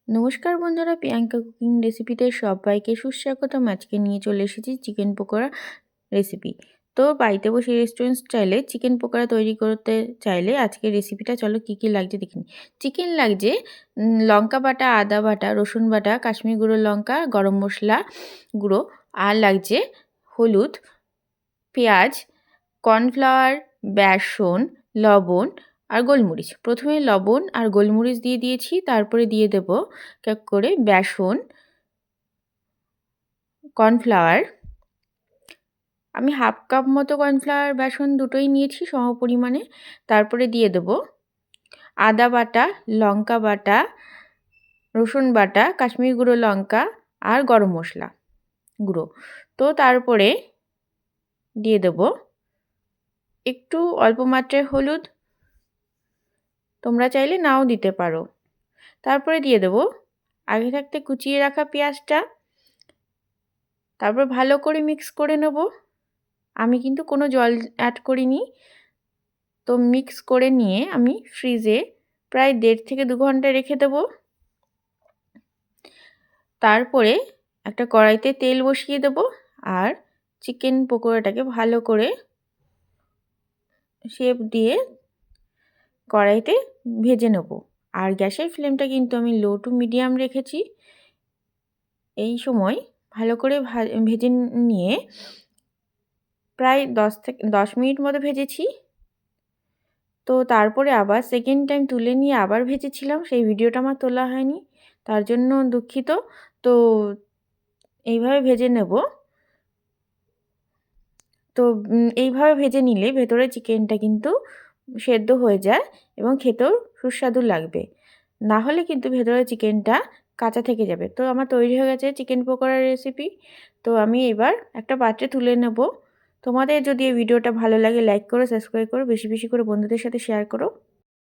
নমস্কার বন্ধুরা, প্রিয়াঙ্কা কুকিং রেসিপিতে সবাইকে সুস্বাগতম। আজকে নিয়ে চলে এসেছি চিকেন পকোড়া রেসিপি। তো বাড়িতে বসে রেস্টুরেন্ট স্টাইলে চিকেন পকোড়া তৈরি করতে চাইলে আজকের রেসিপিটা চলো কী কী লাগছে দেখে নিই। চিকেন লাগছে লঙ্কা বাটা, আদা বাটা, রসুন বাটা, কাশ্মীর গুঁড়ো লঙ্কা, গরম মশলা গুঁড়ো, আর লাগছে হলুদ, পেঁয়াজ, কর্নফ্লাওয়ার, বেসন, লবণ আর গোলমরিচ। প্রথমে লবণ আর গোলমরিচ দিয়ে দিয়েছি, তারপরে দিয়ে দেব এক করে বেসন, কর্নফ্লাওয়ার। আমি হাফ কাপ মতো কর্নফ্লাওয়ার বেসন দুটোই নিয়েছি সমপরিমাণে। তারপরে দিয়ে দেব আদা বাটা, লঙ্কা বাটা, রসুন বাটা, কাশ্মীরি গুঁড়ো লঙ্কা আর গরম মশলা গুঁড়ো। তো তারপরে দিয়ে দেব একটু অল্প মাত্রায় হলুদ, তোমরা চাইলে নাও দিতে পারো। তারপরে দিয়ে দেব আগে থাকতে কুচিয়ে রাখা পেঁয়াজটা। তারপর ভালো করে মিক্স করে নেব। আমি কিন্তু কোনো জল অ্যাড করিনি। তো মিক্স করে নিয়ে আমি ফ্রিজে প্রায় 1.5 থেকে 2 ঘন্টা রেখে দেব। তারপরে একটা কড়াইতে তেল বসিয়ে দেব আর চিকেন পকোড়াটাকে ভালো করে শেপ দিয়ে কড়াইতে ভেজে নেব। আর গ্যাসের ফ্লেমটা কিন্তু আমি লো টু মিডিয়াম রেখেছি। এই সময় ভালো করে ভেজে নিয়ে প্রায় 10 মিনিট মতো ভেজেছি। তো তারপরে আবার সেকেন্ড টাইম তুলে নিয়ে আবার ভেজেছিলাম, সেই ভিডিওটা আমার তোলা হয়নি, তার জন্য দুঃখিত। তো এইভাবে ভেজে নেব। তো এইভাবে ভেজে নিলে ভেতরে চিকেনটা কিন্তু সেদ্ধ হয়ে যায় এবং খেতেও সুস্বাদু লাগবে। না হলে কিন্তু ভেতরে চিকেনটা কাঁচা থেকে যাবে। তো আমার তৈরি হয়ে গেছে চিকেন পকোড়ার রেসিপি। তো আমি এবার একটা পাত্রে তুলে নেব। তোমাদের যদি এই ভিডিওটা ভালো লাগে লাইক করো, সাবস্ক্রাইব করো, বেশি বেশি করে বন্ধুদের সাথে শেয়ার করো।